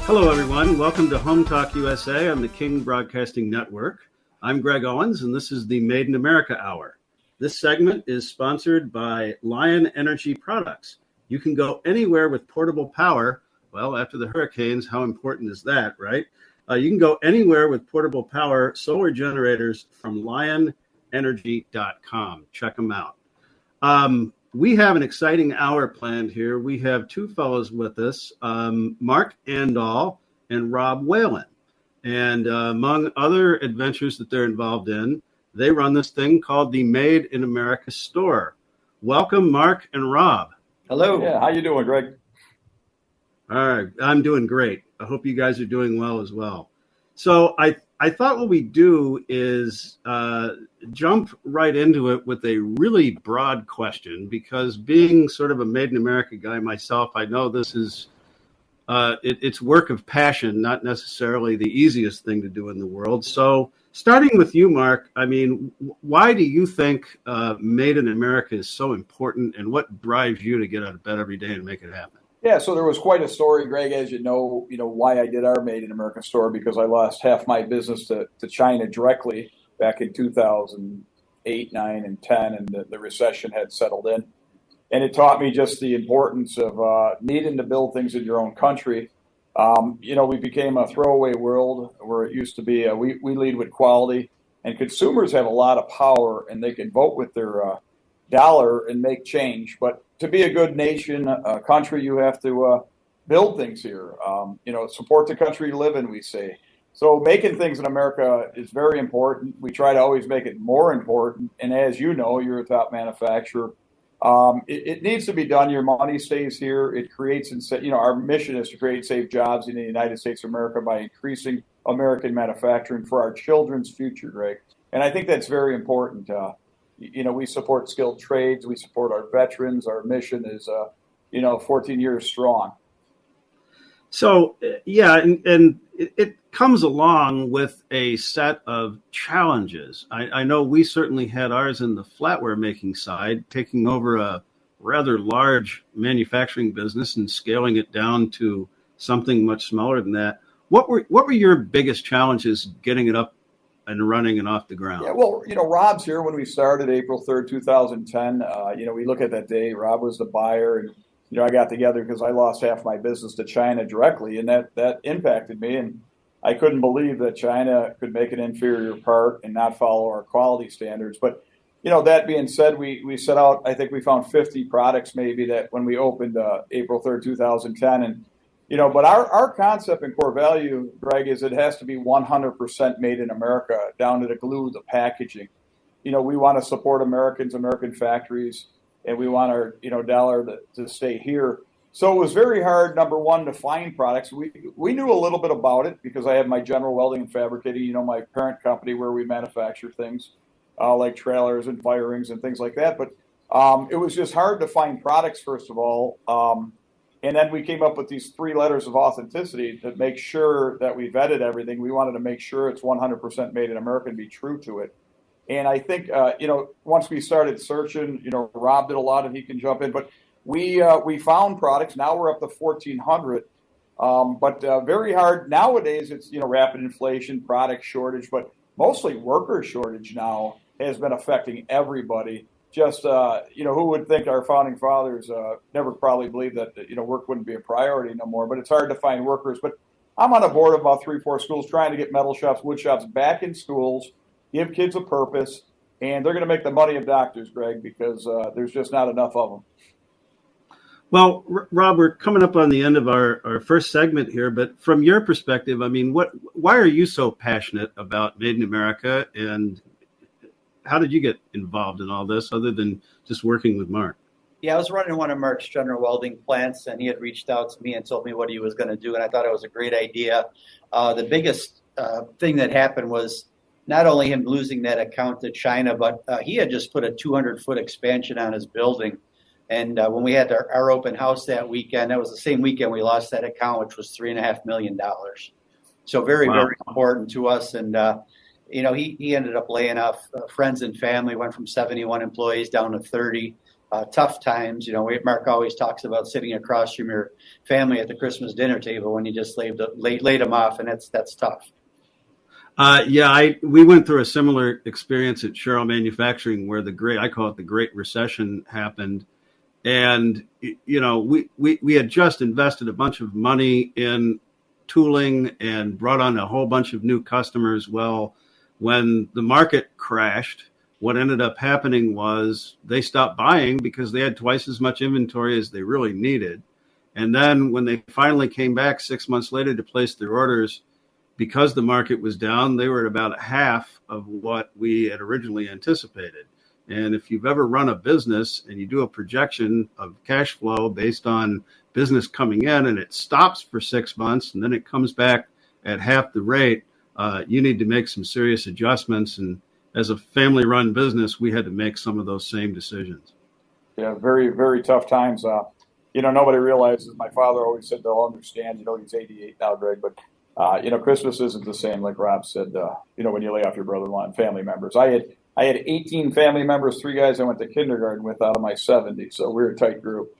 Hello, everyone. Welcome to Home Talk USA on the King Broadcasting Network. I'm Greg Owens, and this is the Made in America Hour. This segment is sponsored by Lion Energy Products. You can go anywhere with portable power. Well, after the hurricanes, how important is that, right? You can go anywhere with portable power solar generators from lionenergy.com. Check them out. We have an exciting hour planned here. We have two fellows with us, Mark Andol and Rob Whalen. And among other adventures that they're involved in, they run this thing called the Made in America store. Welcome, Mark and Rob. Hello. Yeah, how you doing, Greg? All right, I'm doing great. I hope you guys are doing well as well. So I thought what we do is jump right into it with a really broad question, because being sort of a Made in America guy myself, I know this is it's work of passion, not necessarily the easiest thing to do in the world. So starting with you, Mark, I mean, why do you think Made in America is so important, and what drives you to get out of bed every day and make it happen? Yeah, so there was quite a story, Greg, as you know, why I did our Made in America store, because I lost half my business to China directly back in 2008, 9, and 10, and the recession had settled in. And it taught me just the importance of needing to build things in your own country. We became a throwaway world where it used to be we lead with quality, and consumers have a lot of power, and they can vote with their dollar and make change. But to be a good nation, a country, you have to build things here. Support the country you live in, we say. So making things in America is very important. We try to always make it more important. And as you know, you're a top manufacturer. It needs to be done. Your money stays here. It creates, our mission is to create safe jobs in the United States of America by increasing American manufacturing for our children's future, Greg. And I think that's very important. We support skilled trades. We support our veterans. Our mission is, 14 years strong. So, yeah, and it comes along with a set of challenges. I know we certainly had ours in the flatware making side, taking over a rather large manufacturing business and scaling it down to something much smaller than that. What were your biggest challenges getting it up and running and off the ground? Yeah, well, Rob's here when we started April 3rd, 2010. We look at that day. Rob was the buyer, and I got together because I lost half my business to China directly, and that impacted me. And I couldn't believe that China could make an inferior part and not follow our quality standards. But, that being said, we set out, I think we found 50 products maybe that when we opened April 3rd, 2010. And, but our concept and core value, Greg, is it has to be 100% made in America, down to the glue, the packaging. We want to support Americans, American factories, and we want our, dollar to stay here. So it was very hard, number one, to find products. We knew a little bit about it because I had my General Welding and Fabricating, my parent company where we manufacture things like trailers and fire rings and things like that. But it was just hard to find products, first of all. And then we came up with these 3 letters of authenticity to make sure that we vetted everything. We wanted to make sure it's 100% made in America and be true to it. And I think, once we started searching, Rob did a lot and he can jump in, but we found products. Now we're up to 1,400, but very hard. Nowadays, it's, rapid inflation, product shortage, but mostly worker shortage now has been affecting everybody. Just, who would think our founding fathers never probably believed that, work wouldn't be a priority no more, but it's hard to find workers. But I'm on a board of about 3-4 schools trying to get metal shops, wood shops back in schools, give kids a purpose, and they're going to make the money of doctors, Greg, because there's just not enough of them. Well, Rob, we're coming up on the end of our first segment here, but from your perspective, I mean, why are you so passionate about Made in America, and how did you get involved in all this other than just working with Mark? Yeah, I was running one of Mark's General Welding plants, and he had reached out to me and told me what he was going to do, and I thought it was a great idea. The biggest thing that happened was not only him losing that account to China, but he had just put a 200-foot expansion on his building. And when we had our open house that weekend, that was the same weekend we lost that account, which was $3.5 million. So very, very important to us. And, he ended up laying off friends and family, went from 71 employees down to 30. tough times. Mark always talks about sitting across from your family at the Christmas dinner table when you just laid them off, and that's tough. We went through a similar experience at Sherrill Manufacturing where I call it the Great Recession happened. And, we had just invested a bunch of money in tooling and brought on a whole bunch of new customers. Well, when the market crashed, what ended up happening was they stopped buying because they had twice as much inventory as they really needed. And then when they finally came back 6 months later to place their orders, because the market was down, they were at about half of what we had originally anticipated. And if you've ever run a business and you do a projection of cash flow based on business coming in and it stops for 6 months and then it comes back at half the rate, you need to make some serious adjustments. And as a family-run business, we had to make some of those same decisions. Yeah, very, very tough times. Nobody realizes, my father always said they'll understand, he's 88 now, Greg, but Christmas isn't the same, like Rob said, when you lay off your brother-in-law and family members. I had 18 family members, 3 guys I went to kindergarten with out of my 70, so we're a tight group.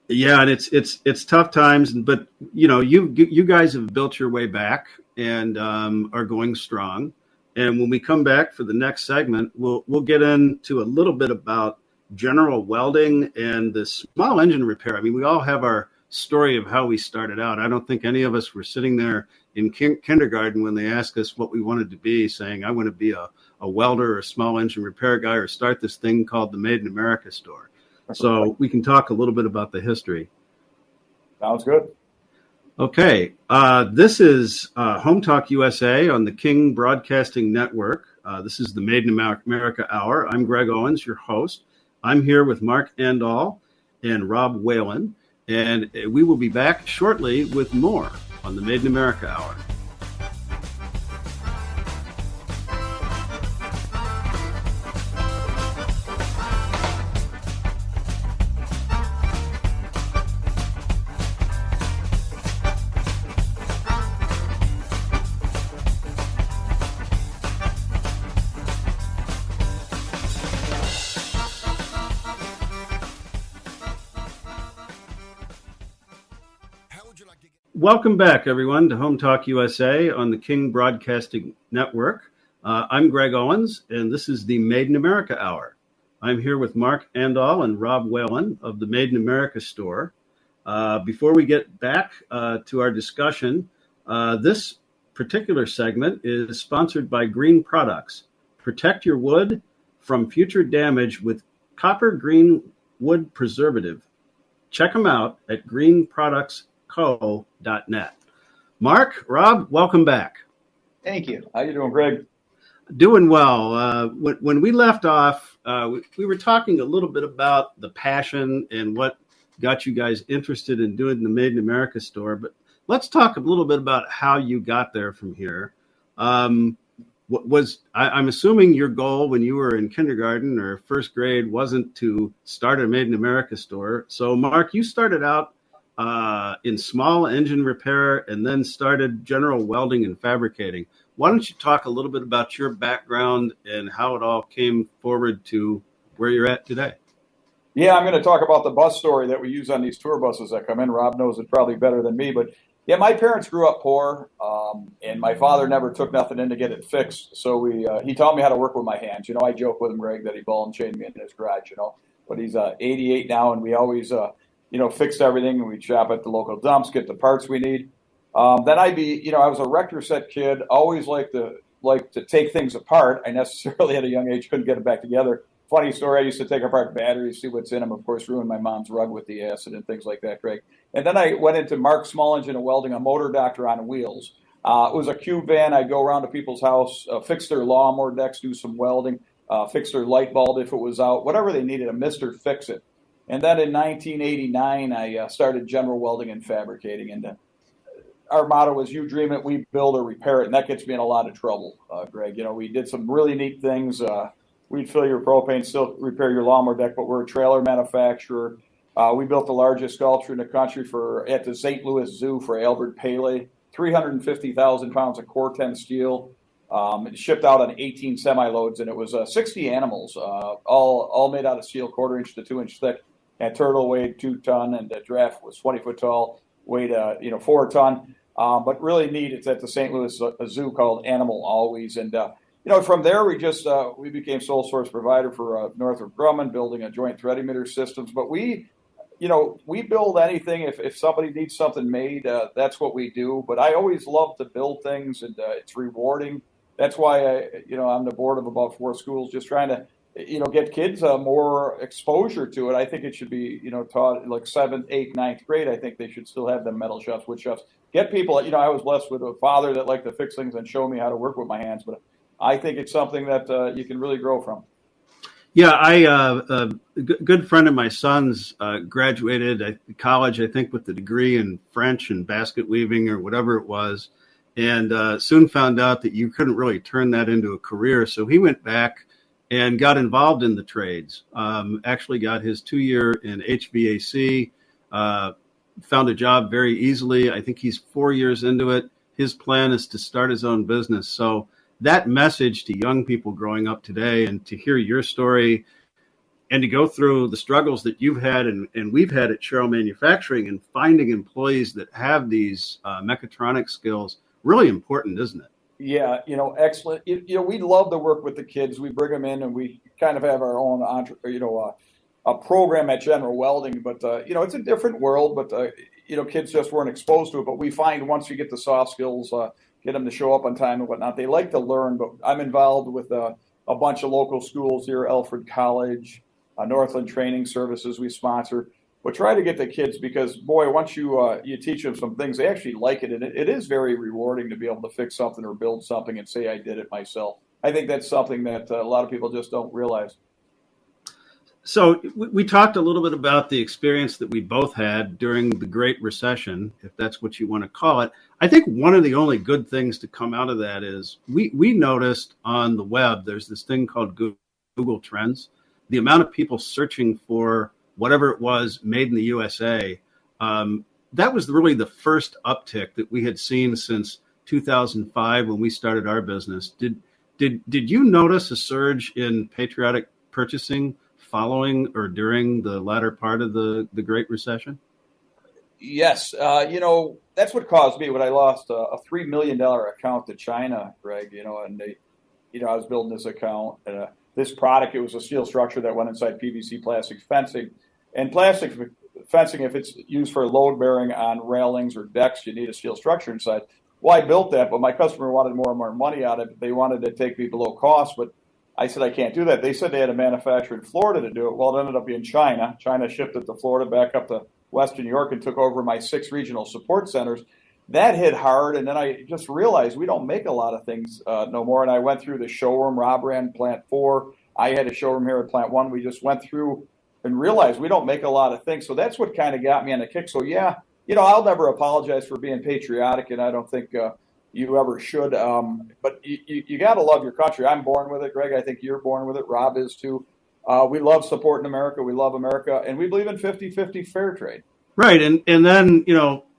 Yeah, and it's tough times, but you guys have built your way back and are going strong. And when we come back for the next segment, we'll get into a little bit about general welding and the small engine repair. I mean, we all have our story of how we started out. I don't think any of us were sitting there in kindergarten when they asked us what we wanted to be, saying, I want to be a welder or a small engine repair guy or start this thing called the Made in America store. So we can talk a little bit about the history. Sounds good. Okay. This is Home Talk USA on the King Broadcasting Network. This is the Made in America Hour. I'm Greg Owens, your host. I'm here with Mark Andol and Rob Whalen. And we will be back shortly with more on the Made in America Hour. Welcome back, everyone, to Home Talk USA on the King Broadcasting Network. I'm Greg Owens, and this is the Made in America Hour. I'm here with Mark Andol and Rob Whalen of the Made in America store. Before we get back to our discussion, this particular segment is sponsored by Green Products. Protect your wood from future damage with copper green wood preservative. Check them out at greenproductsco.net. Mark, Rob, welcome back. Thank you. How you doing, Greg? Doing well. When we left off, we were talking a little bit about the passion and what got you guys interested in doing the Made in America store. But let's talk a little bit about how you got there from here. I'm assuming your goal when you were in kindergarten or first grade wasn't to start a Made in America store. So, Mark, you started out in small engine repair and then started general welding and fabricating. Why don't you talk a little bit about your background and how it all came forward to where you're at today? Yeah, I'm going to talk about the bus story that we use on these tour buses that come in. Rob knows it probably better than me, but yeah, my parents grew up poor, and my father never took nothing in to get it fixed. So he taught me how to work with my hands. I joke with him, Greg, that he ball and chained me in his garage, but he's 88 now, and we always fixed everything, and we'd shop at the local dumps, get the parts we need. Then I was a rector set kid, always liked to take things apart. I necessarily at a young age couldn't get it back together. Funny story, I used to take apart batteries, see what's in them, of course, ruined my mom's rug with the acid and things like that, Greg. And then I went into Mark Small Engine and Welding, a motor doctor on wheels. It was a cube van. I'd go around to people's house, fix their lawnmower decks, do some welding, fix their light bulb if it was out, whatever they needed, a Mr. Fix It. And then in 1989, I started general welding and fabricating. And our motto was, you dream it, we build or repair it. And that gets me in a lot of trouble, Greg. We did some really neat things. We'd fill your propane, still repair your lawnmower deck, but we're a trailer manufacturer. We built the largest sculpture in the country at the St. Louis Zoo for Albert Pele, 350,000 pounds of Corten steel. It shipped out on 18 semi-loads, and it was 60 animals, all made out of steel, 1/4 inch to 2 inch thick. And turtle weighed 2 ton, and the giraffe was 20 foot tall, weighed 4 ton. But really neat. It's at the St. Louis Zoo called Animal Always, and from there we became sole source provider for Northrop Grumman, building a joint thread emitter systems. But we build anything. If somebody needs something made, that's what we do. But I always love to build things, and it's rewarding. That's why I'm the board of about 4 schools, just trying to get kids more exposure to it. I think it should be taught like 7th, 8th, 9th grade. I think they should still have the metal shops, wood shops. Get people. I was blessed with a father that liked to fix things and show me how to work with my hands. But I think it's something that you can really grow from. Yeah, a good friend of my son's graduated college, I think, with a degree in French and basket weaving or whatever it was, and soon found out that you couldn't really turn that into a career. So he went back and got involved in the trades. Actually got his 2-year in HVAC, found a job very easily. I think he's 4 years into it. His plan is to start his own business. So that message to young people growing up today, and to hear your story and to go through the struggles that you've had and we've had at Sherrill Manufacturing, and finding employees that have these mechatronic skills, really important, isn't it? Yeah, excellent. We love to work with the kids. We bring them in, and we kind of have our own, a program at General Welding. But it's a different world. But kids just weren't exposed to it. But we find once you get the soft skills, get them to show up on time and whatnot, they like to learn. But I'm involved with a bunch of local schools here, Alfred College, Northland Training Services we sponsor. But try to get the kids, because, boy, once you teach them some things, they actually like it. And it is very rewarding to be able to fix something or build something and say, I did it myself. I think that's something that a lot of people just don't realize. So we talked a little bit about the experience that we both had during the Great Recession, if that's what you want to call it. I think one of the only good things to come out of that is we noticed on the web, there's this thing called Google Trends. The amount of people searching for whatever it was made in the USA, that was really the first uptick that we had seen since 2005 when we started our business. Did you notice a surge in patriotic purchasing following or during the latter part of the Great Recession? Yes. That's what caused me when I lost a $3 million account to China, Greg, and I was building this account. This product, it was a steel structure that went inside PVC plastic fencing. And plastic fencing, if it's used for load bearing on railings or decks, you need a steel structure inside. Well, I built that, but my customer wanted more and more money out of it. They wanted to take me below cost, but I said, I can't do that. They said they had a manufacturer in Florida to do it. Well, it ended up being China. China shipped it to Florida, back up to Western New York, and took over my 6 regional support centers. That hit hard, and then I just realized we don't make a lot of things no more. And I went through the showroom. Rob ran Plant 4. I had a showroom here at Plant 1. We just went through and realized we don't make a lot of things. So that's what kind of got me on the kick. So, yeah, I'll never apologize for being patriotic, and I don't think you ever should. But you got to love your country. I'm born with it, Greg. I think you're born with it. Rob is too. We love supporting America. We love America, and we believe in 50-50 fair trade. Right. And then,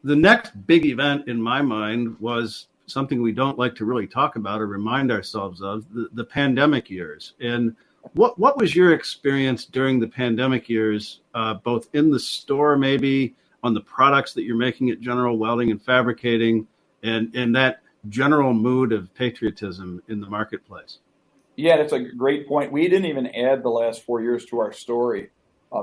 the next big event in my mind was something we don't like to really talk about or remind ourselves of, the pandemic years. And what was your experience during the pandemic years, both in the store, maybe on the products that you're making at General Welding and fabricating, and that general mood of patriotism in the marketplace? Yeah, that's a great point. We didn't even add the last 4 years to our story.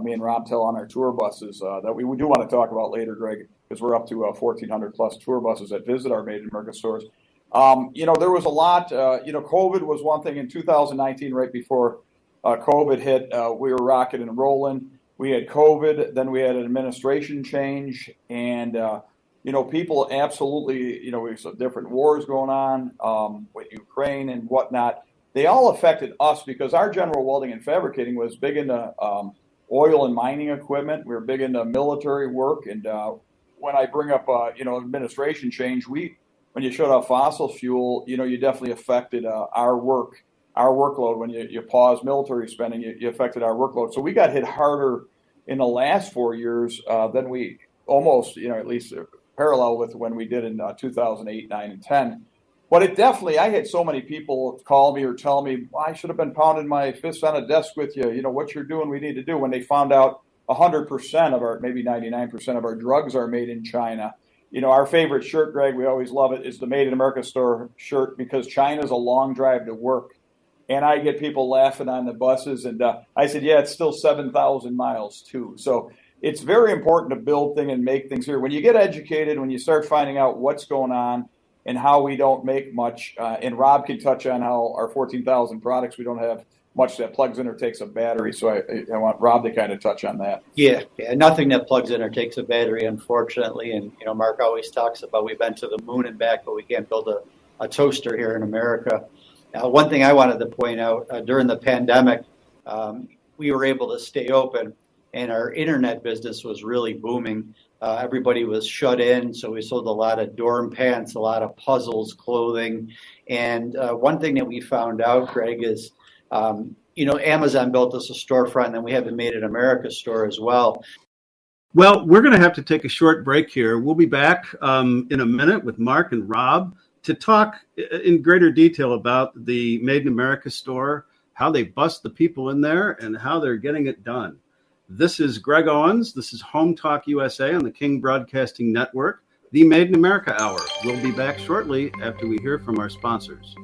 Me and Rob tell on our tour buses that we do want to talk about later, Greg, because we're up to 1,400 plus tour buses that visit our Made in America stores. There was a lot. COVID was one thing in 2019, right before COVID hit. We were rocking and rolling. We had COVID, then we had an administration change, and people absolutely, we have different wars going on with Ukraine and whatnot. They all affected us because our General Welding and Fabricating was big into oil and mining equipment. We were big into military work. And when I bring up, administration change, when you shut off fossil fuel, you definitely affected our workload. When you pause military spending, you affected our workload. So we got hit harder in the last 4 years than we almost, at least parallel with when we did in 2008, 9, and 10. But it definitely, I had so many people call me or tell me, well, I should have been pounding my fist on a desk with you. You know, what you're doing, we need to do. When they found out 100% of our, maybe 99% of our drugs are made in China. You know, our favorite shirt, Greg, we always love it, is the Made in America store shirt, because China's a long drive to work. And I get people laughing on the buses. And I said, yeah, it's still 7,000 miles too. So it's very important to build things and make things here. When you get educated, when you start finding out what's going on and how we don't make much, and Rob can touch on how our 14,000 products, we don't have much that plugs in or takes a battery. So I want Rob to kind of touch on that. Yeah, nothing that plugs in or takes a battery, unfortunately. And, you know, Mark always talks about we've been to the moon and back, but we can't build a toaster here in America. One thing I wanted to point out, during the pandemic, we were able to stay open, and our internet business was really booming. Everybody was shut in, so we sold a lot of dorm pants, a lot of puzzles, clothing. And one thing that we found out, Greg, is, you know, Amazon built us a storefront, and then we have the Made in America store as well. Well, we're going to have to take a short break here. We'll be back in a minute with Mark and Rob to talk in greater detail about the Made in America store, how they bust the people in there, and how they're getting it done. This is Greg Owens. This is Home Talk USA on the King Broadcasting Network, the Made in America Hour. We'll be back shortly after we hear from our sponsors.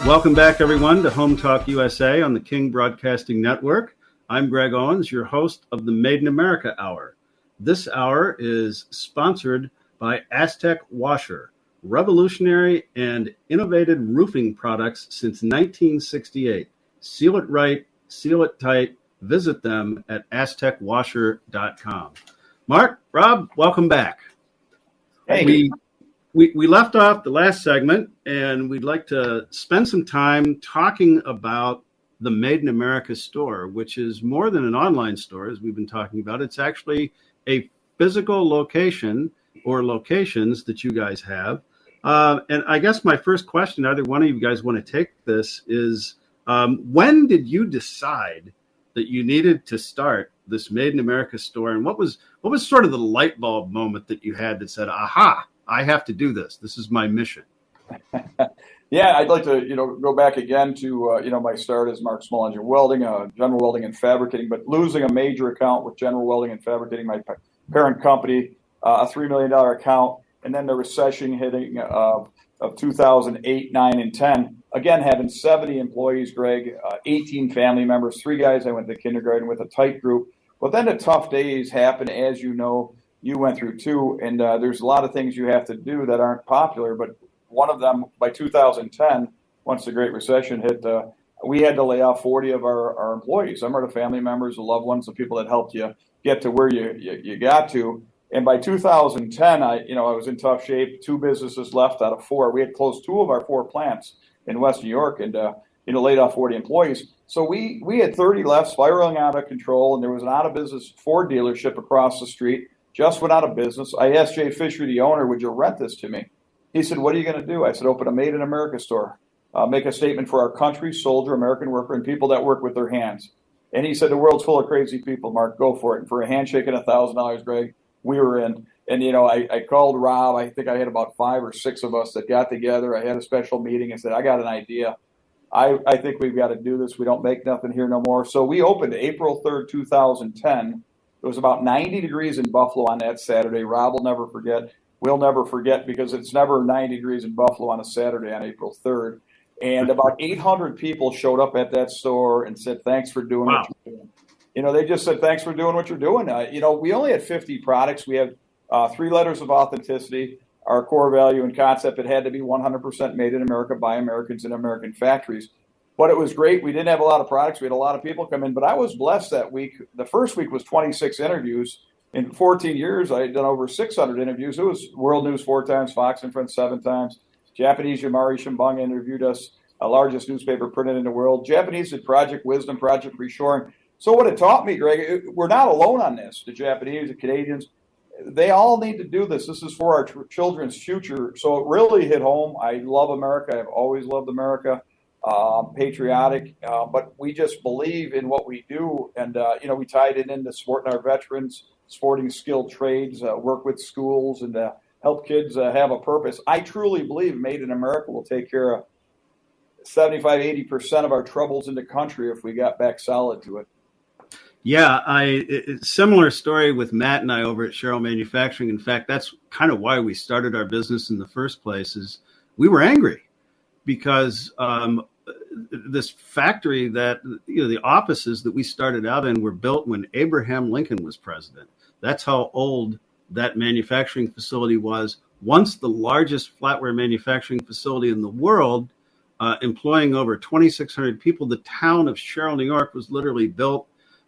Welcome back, everyone, to Home Talk USA on the King Broadcasting Network. I'm Greg Owens, your host of the Made in America Hour. This hour is sponsored by Aztec Washer, revolutionary and innovative roofing products since 1968. Seal it right, seal it tight. Visit them at aztecwasher.com. Mark, Rob, welcome back. Hey. We left off the last segment, and we'd like to spend some time talking about the Made in America store, which is more than an online store, as we've been talking about. It's actually a physical location or locations that you guys have. And I guess my first question, either one of you guys want to take this, is when did you decide that you needed to start this Made in America store? And what was sort of the light bulb moment that you had that said, aha, I have to do this. This is my mission. Yeah, I'd like to, go back again to, my start as Mark Small Engine Welding, General Welding and Fabricating, but losing a major account with General Welding and Fabricating, my parent company, a $3 million account, and then the recession hitting of 2008, 9, and 10. Again, having 70 employees, Greg, 18 family members, 3 guys I went to kindergarten with, a tight group. But then the tough days happen, as you know, you went through too, and there's a lot of things you have to do that aren't popular, but one of them, by 2010, once the Great Recession hit, we had to lay off 40 of our employees. Some are the family members, the loved ones, the people that helped you get to where you got to. And by 2010, I was in tough shape. 2 businesses left out of 4. We had closed 2 of our 4 plants in West New York, and laid off 40 employees. So we had 30 left, spiraling out of control, and there was an out-of-business Ford dealership across the street. Just went out of business. I asked Jay Fisher, the owner, would you rent this to me? He said, what are you going to do? I said, open a Made in America store. Make a statement for our country, soldier, American worker, and people that work with their hands. And he said, the world's full of crazy people, Mark, go for it. And for a handshake and $1,000, Greg, we were in. And, I called Rob. I think I had about 5 or 6 of us that got together. I had a special meeting and said, I got an idea. I think we've got to do this. We don't make nothing here no more. So we opened April 3rd, 2010. It was about 90 degrees in Buffalo on that Saturday. Rob will never forget. We'll never forget because it's never 90 degrees in Buffalo on a Saturday on April 3rd. And about 800 people showed up at that store and said, thanks for doing what you're doing. They just said, thanks for doing what you're doing. We only had 50 products. We had 3 letters of authenticity. Our core value and concept, it had to be 100% made in America by Americans in American factories. But it was great. We didn't have a lot of products. We had a lot of people come in. But I was blessed that week. The first week was 26 interviews. In 14 years, I had done over 600 interviews. It was World News 4 times, Fox and Friends 7 times, Japanese Yamari Shimbun interviewed us, largest newspaper printed in the world. Japanese did Project Wisdom, Project Reshoring. So what it taught me, Greg, we're not alone on this. The Japanese, the Canadians, they all need to do this. This is for our children's future. So it really hit home. I love America. I've always loved America. Patriotic, but we just believe in what we do. And, we tied it into supporting our veterans, sporting skilled trades, work with schools, and help kids have a purpose. I truly believe Made in America will take care of 75, 80% of our troubles in the country if we got back solid to it. Yeah, similar story with Matt and I over at Sherrill Manufacturing. In fact, that's kind of why we started our business in the first place. Is we were angry because this factory that the offices that we started out in were built when Abraham Lincoln was president. That's how old that manufacturing facility was. Once the largest flatware manufacturing facility in the world, employing over 2,600 people. The town of Sherrill, New York, was literally built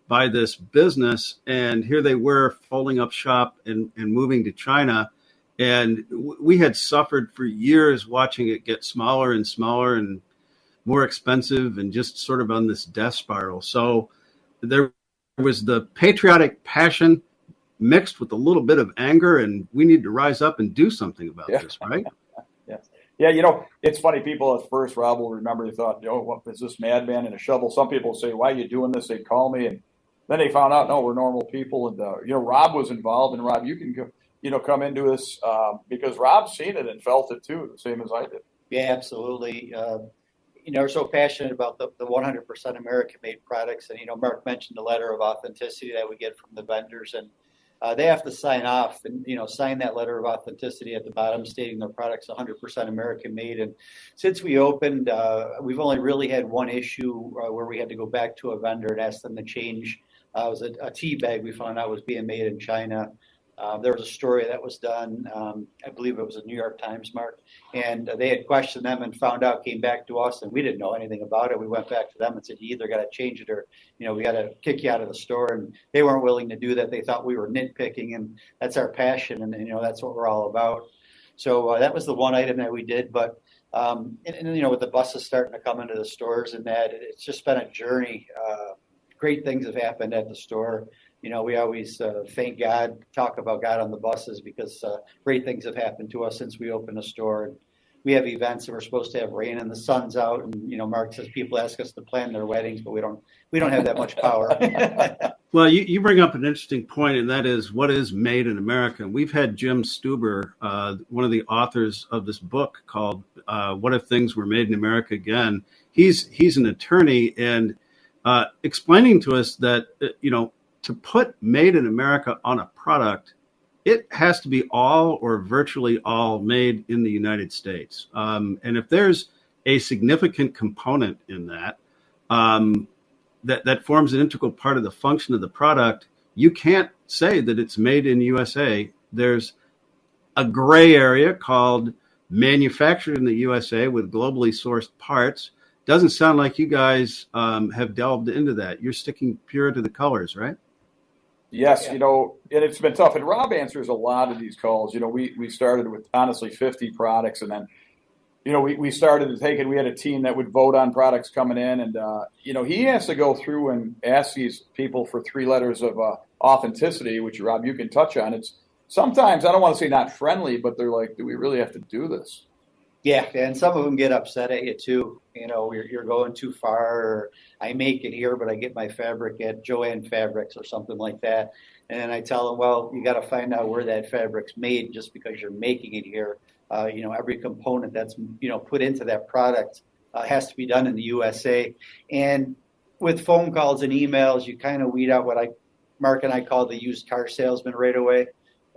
by this business, and here they were folding up shop and moving to China. And we had suffered for years watching it get smaller and smaller and more expensive and just sort of on this death spiral. So there was the patriotic passion mixed with a little bit of anger, and we need to rise up and do something about this, right? Yeah, it's funny. People at first, Rob will remember, they thought, what is this madman in a shovel? Some people say, why are you doing this? They'd call me, and then they found out, no, we're normal people. And, Rob was involved, and Rob, you can come into this because Rob's seen it and felt it too, the same as I did. Yeah, absolutely. We're so passionate about the 100% American-made products. And, Mark mentioned the letter of authenticity that we get from the vendors. And they have to sign off and, sign that letter of authenticity at the bottom stating their product's 100% American-made. And since we opened, we've only really had one issue where we had to go back to a vendor and ask them to change. It was a tea bag we found out was being made in China. There was a story that was done, I believe it was a New York Times, Mark, and they had questioned them and found out, came back to us, and we didn't know anything about it. We went back to them and said, you either got to change it or, we got to kick you out of the store. And they weren't willing to do that. They thought we were nitpicking, and that's our passion, and that's what we're all about. So that was the one item that we did. But, with the buses starting to come into the stores and that, it's just been a journey. Great things have happened at the store. We always thank God, talk about God on the buses because great things have happened to us since we opened the store. And we have events and we're supposed to have rain and the sun's out. And, Mark says people ask us to plan their weddings, but we don't have that much power. Well, you bring up an interesting point, and that is what is made in America. We've had Jim Stuber, one of the authors of this book called What If Things Were Made in America Again. He's an attorney and explaining to us that, to put made in America on a product, it has to be all or virtually all made in the United States. And if there's a significant component in that, that forms an integral part of the function of the product, you can't say that it's made in USA. There's a gray area called manufactured in the USA with globally sourced parts. Doesn't sound like you guys have delved into that. You're sticking pure to the colors, right? Yes, and it's been tough. And Rob answers a lot of these calls. We started with, honestly, 50 products. And then, we started to take it. We had a team that would vote on products coming in. And, he has to go through and ask these people for 3 letters of authenticity, which, Rob, you can touch on. It's sometimes, I don't want to say not friendly, but they're like, do we really have to do this? Yeah, and some of them get upset at you too. You're going too far. Or I make it here, but I get my fabric at Joann Fabrics or something like that. And I tell them, well, you got to find out where that fabric's made. Just because you're making it here, every component that's put into that product has to be done in the USA. And with phone calls and emails, you kind of weed out what Mark and I call the used car salesman right away.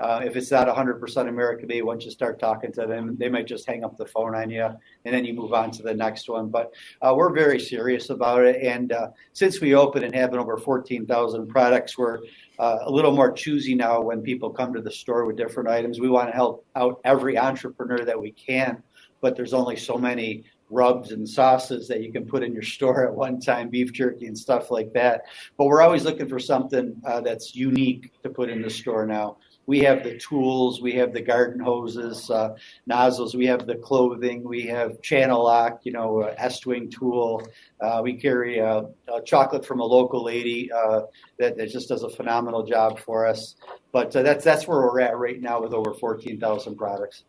If it's not 100% American-made, once you start talking to them, they might just hang up the phone on you, and then you move on to the next one. But we're very serious about it. And since we opened and have over 14,000 products, we're a little more choosy now when people come to the store with different items. We want to help out every entrepreneur that we can, but there's only so many rubs and sauces that you can put in your store at one time, beef jerky and stuff like that. But we're always looking for something that's unique to put in the store now. We have the tools, we have the garden hoses, nozzles, we have the clothing, we have channel lock, S-wing tool. We carry chocolate from a local lady that just does a phenomenal job for us. But that's where we're at right now with over 14,000 products.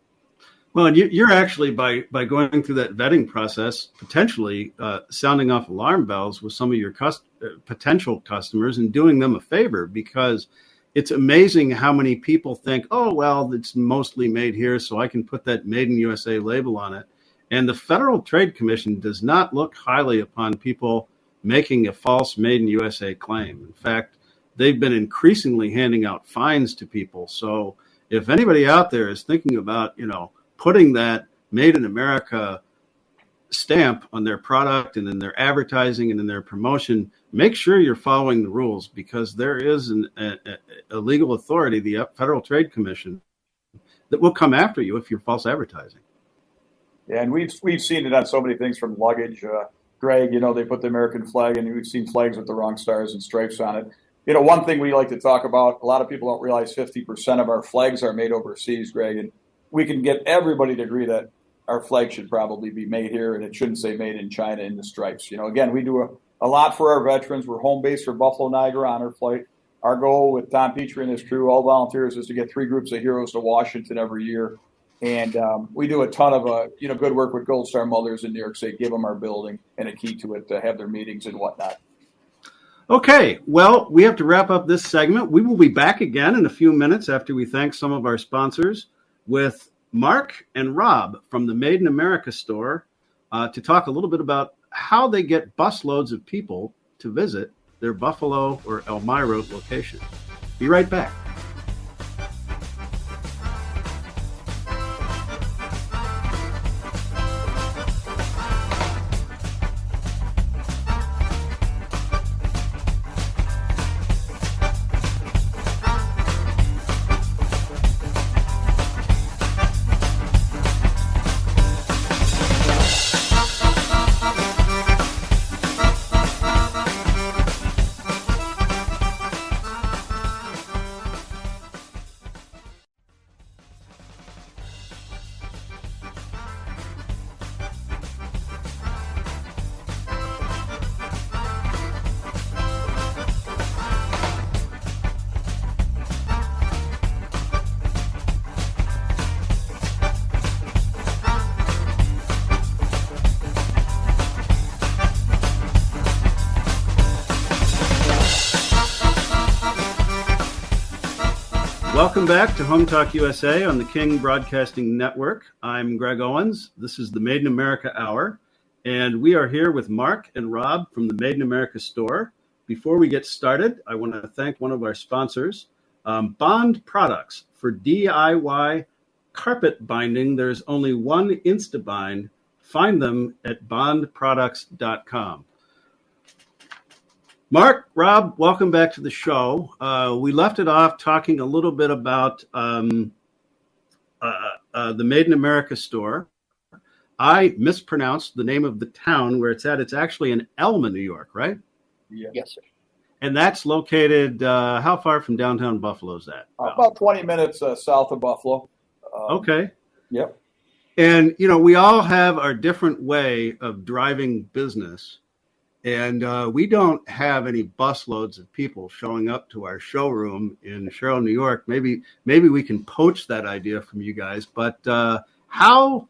Well, and you're actually, by going through that vetting process, potentially sounding off alarm bells with some of your potential customers and doing them a favor, because it's amazing how many people think, oh, well, it's mostly made here, so I can put that Made in USA label on it. And the Federal Trade Commission does not look highly upon people making a false Made in USA claim. In fact, they've been increasingly handing out fines to people. So if anybody out there is thinking about, putting that Made in America stamp on their product and in their advertising and in their promotion, make sure you're following the rules, because there is a legal authority, the Federal Trade Commission, that will come after you if you're false advertising. Yeah, and we've seen it on so many things, from luggage. Greg, they put the American flag, and we've seen flags with the wrong stars and stripes on it. One thing we like to talk about, a lot of people don't realize 50% of our flags are made overseas, Greg, and we can get everybody to agree that our flag should probably be made here, and it shouldn't say made in China in the stripes. Again, we do a lot for our veterans. We're home base for Buffalo Niagara Honor Flight. Our goal with Tom Petrie and his crew, all volunteers, is to get 3 groups of heroes to Washington every year. And we do a ton of good work with Gold Star Mothers in New York State, give them our building and a key to it to have their meetings and whatnot. Okay, well, we have to wrap up this segment. We will be back again in a few minutes after we thank some of our sponsors with Mark and Rob from the Made in America store to talk a little bit about how they get busloads of people to visit their Buffalo or Elmira location. Be right back. Welcome back to Home Talk USA on the King Broadcasting Network. I'm Greg Owens. This is the Made in America Hour, and we are here with Mark and Rob from the Made in America store. Before we get started, I want to thank one of our sponsors, Bond Products. For DIY carpet binding, there's only one InstaBind. Find them at bondproducts.com. Mark, Rob, welcome back to the show. We left it off talking a little bit about the Made in America store. I mispronounced the name of the town where it's at. It's actually in Elma, New York, right? Yeah. Yes, sir. And that's located, how far from downtown Buffalo is that? About 20 minutes south of Buffalo. Okay. Yep. And, we all have our different way of driving business. And we don't have any busloads of people showing up to our showroom in Sherrill, New York. Maybe we can poach that idea from you guys. But how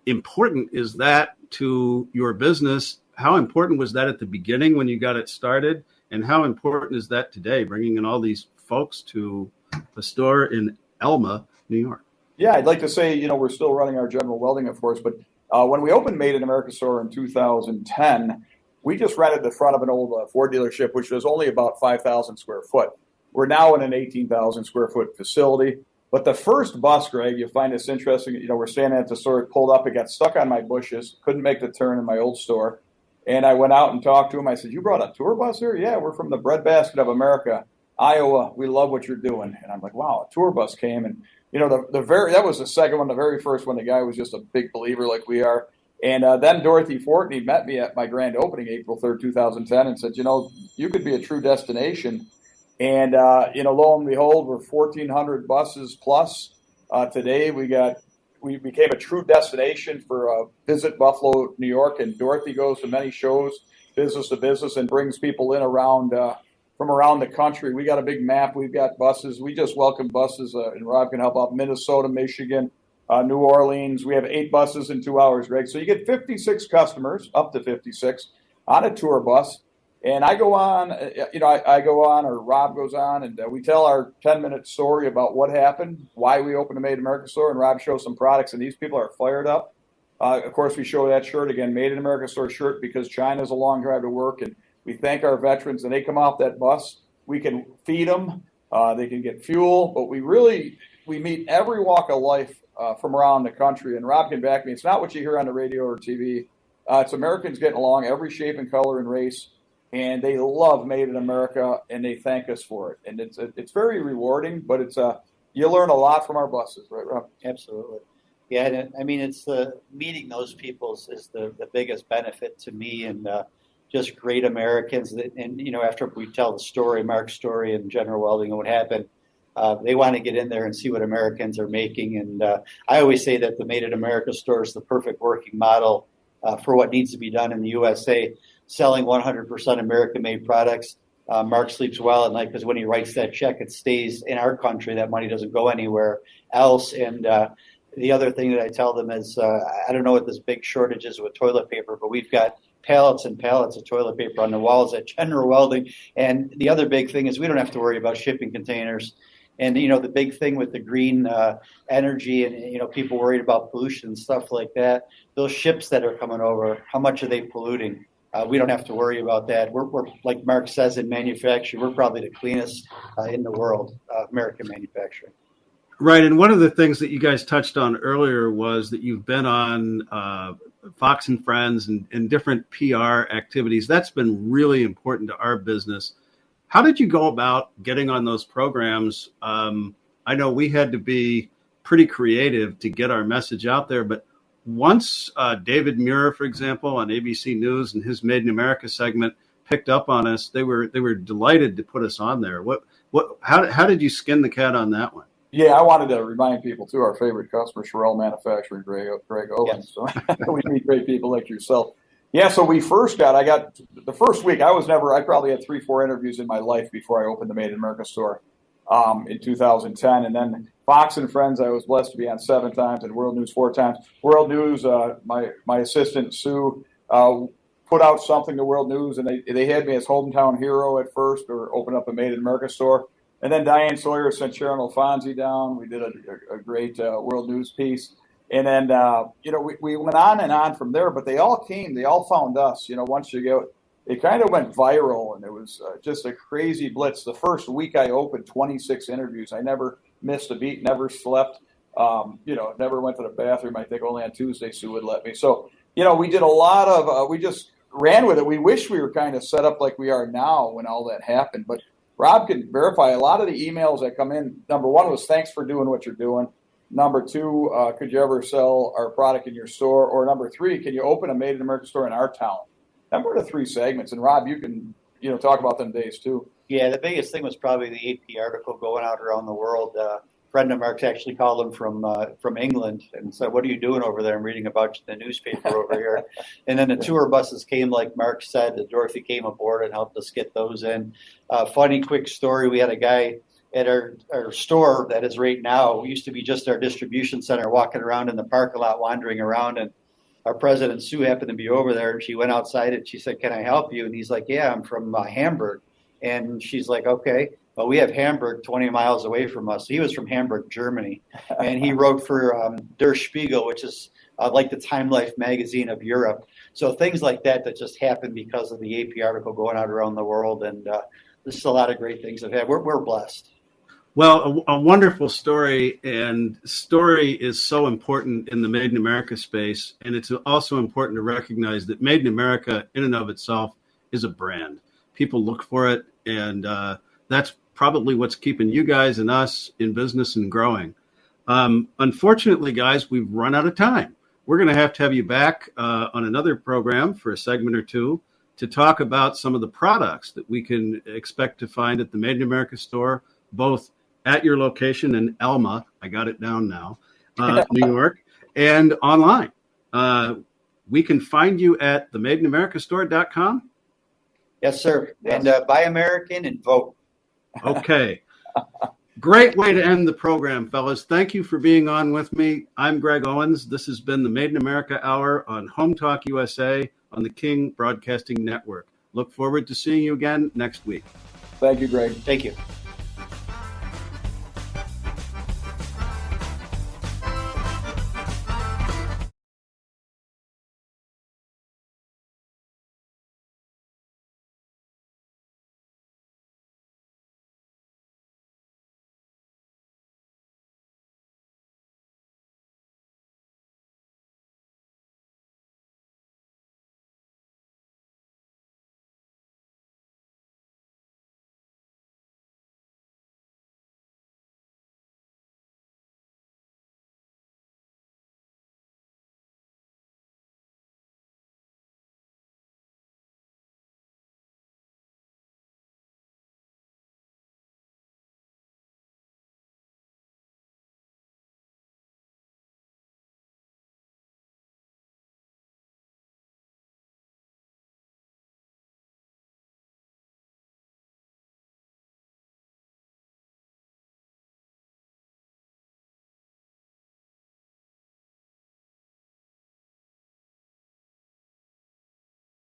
important is that to your business? How important was that at the beginning when you got it started? And how important is that today, bringing in all these folks to a store in Elma, New York? Yeah, I'd like to say, we're still running our general welding, of course, but when we opened Made in America store in 2010, we just rented the front of an old Ford dealership, which was only about 5,000 square foot. We're now in an 18,000 square foot facility. But the first bus, Greg, you'll find this interesting. We're standing at the store, it pulled up, it got stuck on my bushes, couldn't make the turn in my old store. And I went out and talked to him. I said, "You brought a tour bus here?" "Yeah, we're from the Breadbasket of America, Iowa. We love what you're doing." And I'm like, wow, a tour bus came. And, that was the second one. The very first one, the guy was just a big believer like we are. And then Dorothy Fortney met me at my grand opening, April 3rd, 2010, and said, you could be a true destination. And, lo and behold, we're 1,400 buses plus. Today we became a true destination for Visit Buffalo, New York. And Dorothy goes to many shows, business to business, and brings people in from around the country. We got a big map. We've got buses. We just welcome buses, and Rob can help out, Minnesota, Michigan, New Orleans. We have 8 buses in 2 hours, Greg. So you get 56 customers, up to 56, on a tour bus. And I go on, I go on, or Rob goes on, and we tell our 10-minute story about what happened, why we opened a Made in America store, and Rob shows some products, and these people are fired up. Of course, we show that shirt again, Made in America store shirt, because China's a long drive to work, and we thank our veterans, and they come off that bus. We can feed them, they can get fuel, but we meet every walk of life from around the country, and Rob can back me. It's not what you hear on the radio or TV. It's Americans getting along, every shape and color and race. And they love Made in America, and they thank us for it. And it's very rewarding, but you learn a lot from our buses, right, Rob? Absolutely. Yeah, and it's meeting those people is the biggest benefit to me, and just great Americans. And after we tell the story, Mark's story, and General Welding and what happened, they want to get in there and see what Americans are making. And I always say that the Made in America store is the perfect working model for what needs to be done in the USA. Selling 100% American-made products. Mark sleeps well at night because when he writes that check, it stays in our country. That money doesn't go anywhere else. And the other thing that I tell them is, I don't know what this big shortage is with toilet paper, but we've got pallets and pallets of toilet paper on the walls at General Welding. And the other big thing is we don't have to worry about shipping containers. And, the big thing with the green energy and, people worried about pollution and stuff like that, those ships that are coming over, how much are they polluting? We don't have to worry about that. We're like Mark says, in manufacturing, we're probably the cleanest in the world, American manufacturing. Right. And one of the things that you guys touched on earlier was that you've been on Fox and Friends and different PR activities. That's been really important to our business. How did you go about getting on those programs? I know we had to be pretty creative to get our message out there, but once David Muir, for example, on ABC News and his Made in America segment picked up on us, they were delighted to put us on there. How did you skin the cat on that one? Yeah, I wanted to remind people too, our favorite customer, Sherrill Manufacturing, Greg Owens. Yes. So we meet great people like yourself. Yeah, so I got the first week. I probably had 3-4 interviews in my life before I opened the Made in America store in 2010, and then Fox and Friends, I was blessed to be on 7 times, and World News 4 times. World News, my assistant, Sue, put out something to World News, and they had me as hometown hero at first, or open up a Made in America store. And then Diane Sawyer sent Sharon Alfonsi down. We did a great World News piece. And then, we went on and on from there, but they all found us. Once you go, it kind of went viral, and it was just a crazy blitz. The first week I opened, 26 interviews. I never missed a beat, never slept, never went to the bathroom. I think only on Tuesday Sue would let me. So, we did a lot of, we just ran with it. We wish we were kind of set up like we are now when all that happened. But Rob can verify a lot of the emails that come in. Number one was, thanks for doing what you're doing. Number two, could you ever sell our product in your store? Or number three, can you open a Made in America store in our town? Them were the 3 segments. And Rob, you can, talk about them days too. Yeah, the biggest thing was probably the AP article going out around the world. A friend of Mark's actually called him from England and said, "What are you doing over there? I'm reading about the newspaper over here." And then the tour buses came, like Mark said. Dorothy came aboard and helped us get those in. Funny, quick story. We had a guy at our store that is right now. We used to be just our distribution center, walking around in the parking lot, wandering around, and our president, Sue, happened to be over there, and she went outside and she said, "Can I help you?" And he's like, "Yeah, I'm from Hamburg." And she's like, "Okay, well, we have Hamburg 20 miles away from us." He was from Hamburg, Germany, and he wrote for Der Spiegel, which is like the Time Life magazine of Europe. So things like that just happened because of the AP article going out around the world, and this is a lot of great things that have had. We're blessed. Well, a wonderful story, and story is so important in the Made in America space. And it's also important to recognize that Made in America in and of itself is a brand. People look for it, and that's probably what's keeping you guys and us in business and growing. Unfortunately, guys, we've run out of time. we're going to have you back on another program for a segment or two to talk about some of the products that we can expect to find at the Made in America store, both at your location in Elma, I got it down now, New York, and online. We can find you at the madeinamericastore.com. Yes, sir. Yes. And buy American and vote. Okay. Great way to end the program, fellas. Thank you for being on with me. I'm Greg Owens. This has been the Made in America Hour on Home Talk USA on the King Broadcasting Network. Look forward to seeing you again next week. Thank you, Greg. Thank you.